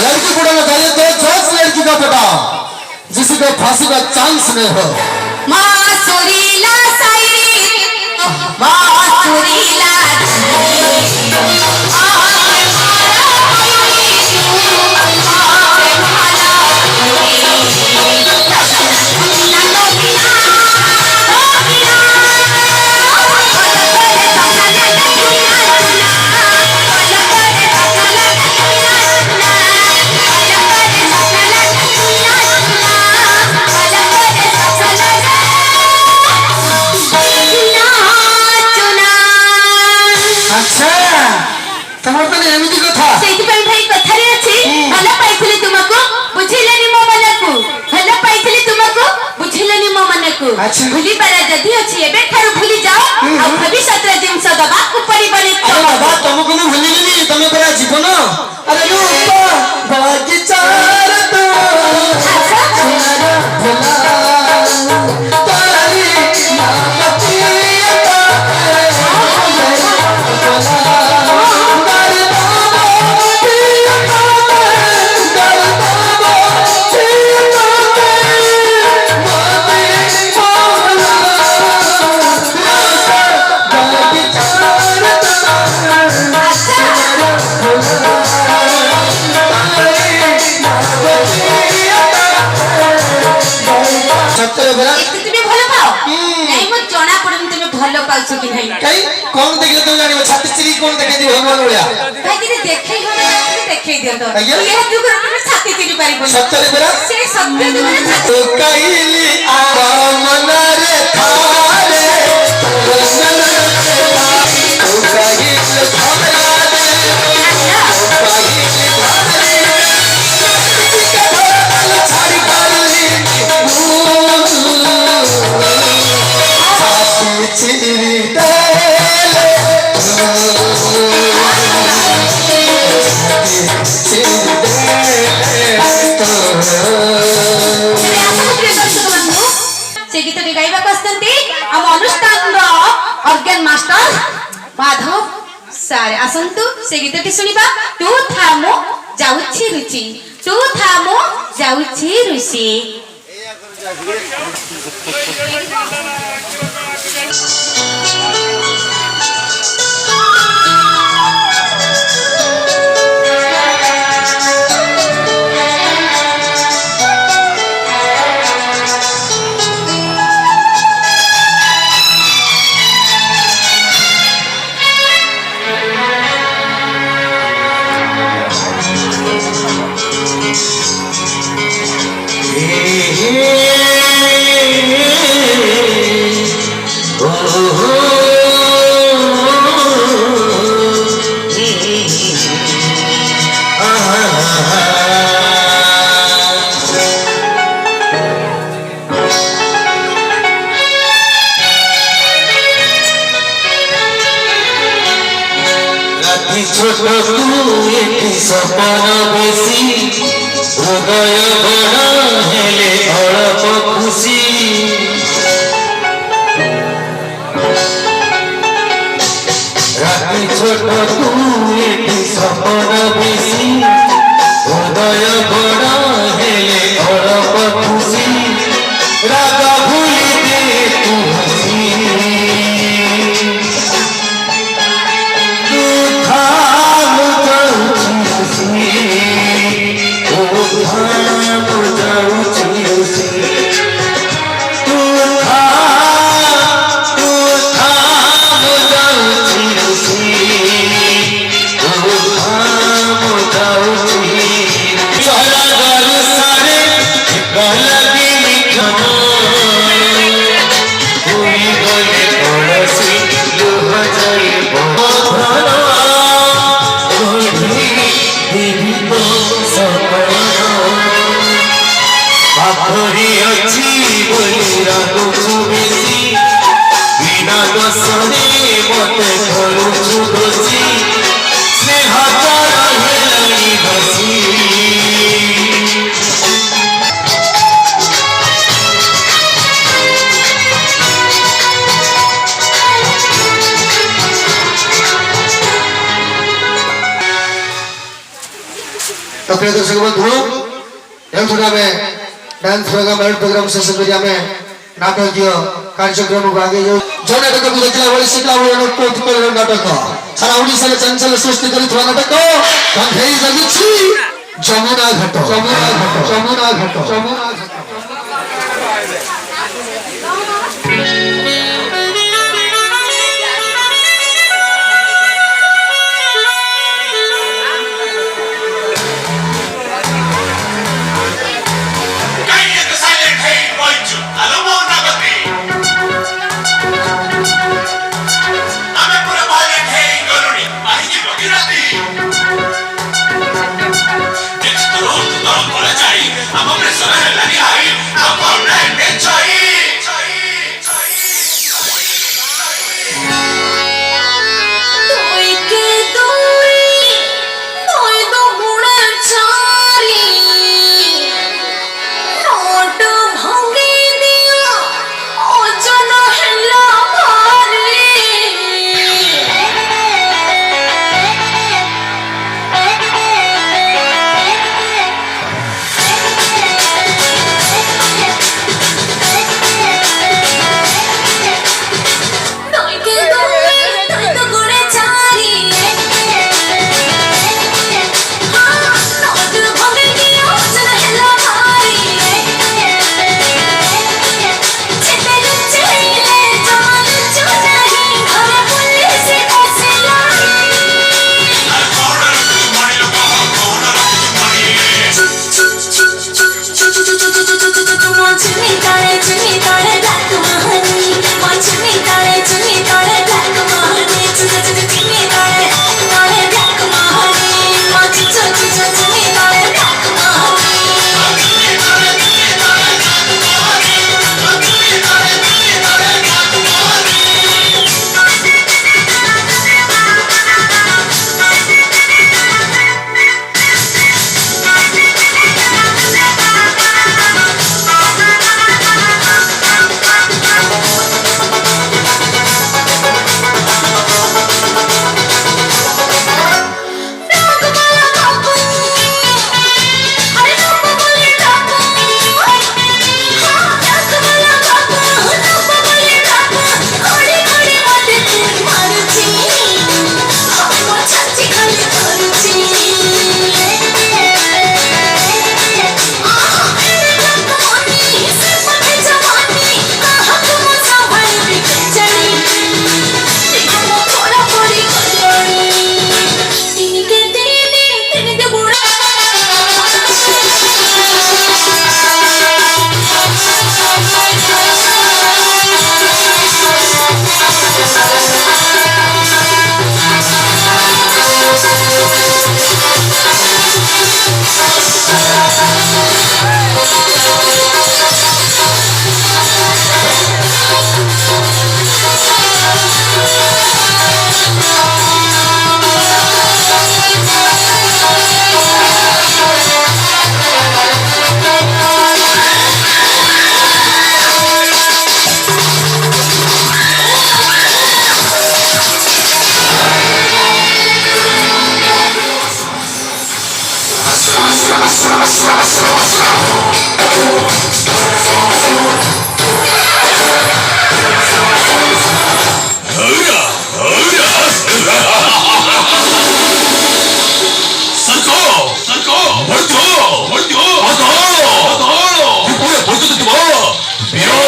लड़की को बताइए तो जोश लड़की का पता जिसे को फांसी का चांस नहीं हो। मासुरीला साई मासुरीला भूली पारा जदि अछि एबे थारु भूली जाओ आ भविष्यत रे जिंस दबा उपरि बने अरे बाबा तुमको मैं भूलिनी तुम पूरा जीवन अरे रूप बागीचार तो सुनरा भला तारी नामतिया पाउछु कि नहीं कई कौन देखले तो जानि छाती चिरी कौन देखे दी भगवान ओलिया भाई कि देखै हो देखै दियो तो ये दुख रे छाती चिरी पारी बोल सत्य बेरा से सत्य दुख रे तो कइली आराम न रे थारे तो कइली हमरा माधव सारे आसंतु से गीतटी सुनिबा तू थामो जाउछि रुचि तू थामो जाउछि रुचि छोट तू एक सपना बेसी हृदय बड़ा जाऊची रुसी तू था मो जाऊची रुसी तू था मो जाऊची सारा घर सारे गलगी मिठन तुई गले पड़ोसी लुह जाई बधन देवी तो सपन पाखरी अच्छी बोली रागुछु बेसी बिना दसरे मते करुछु दोषी स्नेह जल हेलई बसी तो प्रिय दर्शक बंधु एवं आम डांस प्रोग्राम मेलडी प्रोग्राम शेष करी आम नाटकीय कार्यक्रम को आगे जो नाटक को देखला बड़ी शिकला बड़ी नाटक सारा ओडिसा रे चंचल सृष्टि करिथवा नाटक कंठेई जगिछि जमुना घाट जमुना घाट जमुना घाट जमुना घाट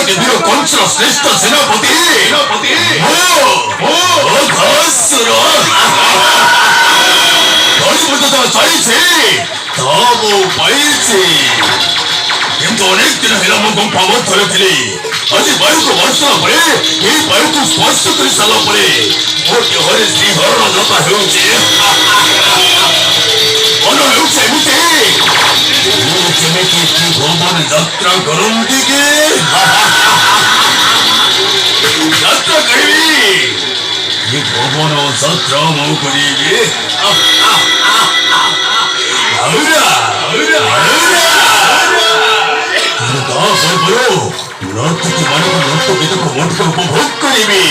ଦେବୀର କଂସର ଶ୍ରେଷ୍ଠ ସେନାପତି ଅଘାସୁର ପର୍ଯ୍ୟନ୍ତ ଚାଲିଛି ତା ମୁଁ ପାଇଛି କିନ୍ତୁ ଅନେକ ଦିନ ହେଲା ମୁଁ ଗୁମ୍ଫା ମଧ୍ୟରେ ଥିଲି ଆଜି ବାୟୁକୁ ବର୍ଷା ପରେ ଏହି ବାୟୁକୁ ସ୍ପର୍ଶ କରି ସାରିଲା ପରେ ମୋ ଦେହରେ ଶ୍ରୀହରଣ ଲତା ହେଉଛି ମନ ହେଉଛି ଏମିତି ମୁଁ ଯେମିତି ଭବନ ଯାତ୍ରା କରନ୍ତି କି ଯାତ୍ରା କରିବି ଏ ଭବନ ଯାତ୍ରା ମୁଁ କରିବି ନର୍ତ୍ତକୀ ମାନଙ୍କ ନୃତ୍ୟ ଗୀତକୁ ମଧ୍ୟ ଉପଭୋଗ କରିବି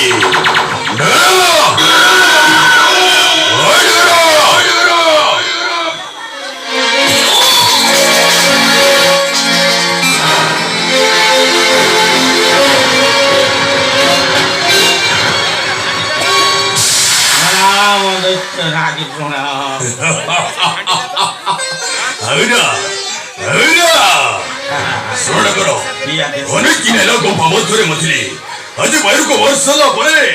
ଶୁଣ କର ଅନେକ ଦିନ ହେଲା ଗୁମ୍ଫା ମଧ୍ୟରେ ମଥିଲି ଆଜି ବାୟୁକୁ ବର୍ଷା ହେଲା ପରେ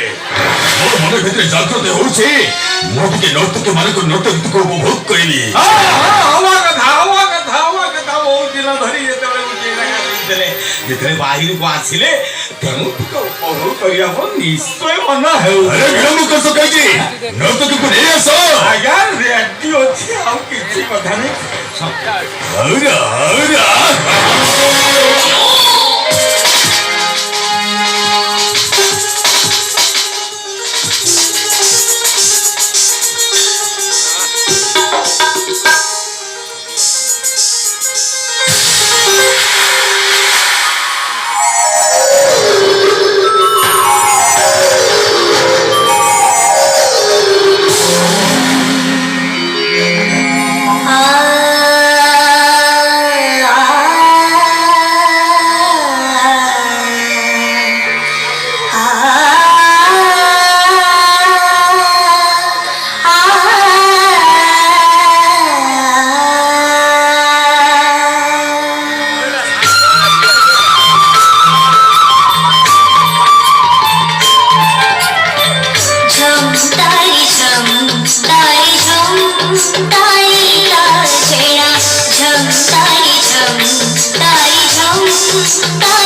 ମୋ ମନ ଭିତରେ ଜାଗ୍ରତ ହେଉଛି ମୁଁ ଟିକେ ନର୍ତ୍ତକୀ ମାନଙ୍କ ନୃତ୍ୟ ଗୀତକୁ ଉପଭୋଗ କରିବି ଯେତେବେଳେ ବାহিରକୁ ଆସିଲେ ତେଣୁ ଟିକେ ଉପଭୋଗ କରିବାକୁ ନିଶ୍ଚୟ ମନ ହେଉ ବିଳମ୍ବ କରିଛ କାହିଁକି ନର୍ତ୍ତକୀକୁ ନେଇ ଆସ ଆଜ୍ଞା ରେଡି ଅଛି ଆଉ କିଛି କଥା ନାହିଁ झम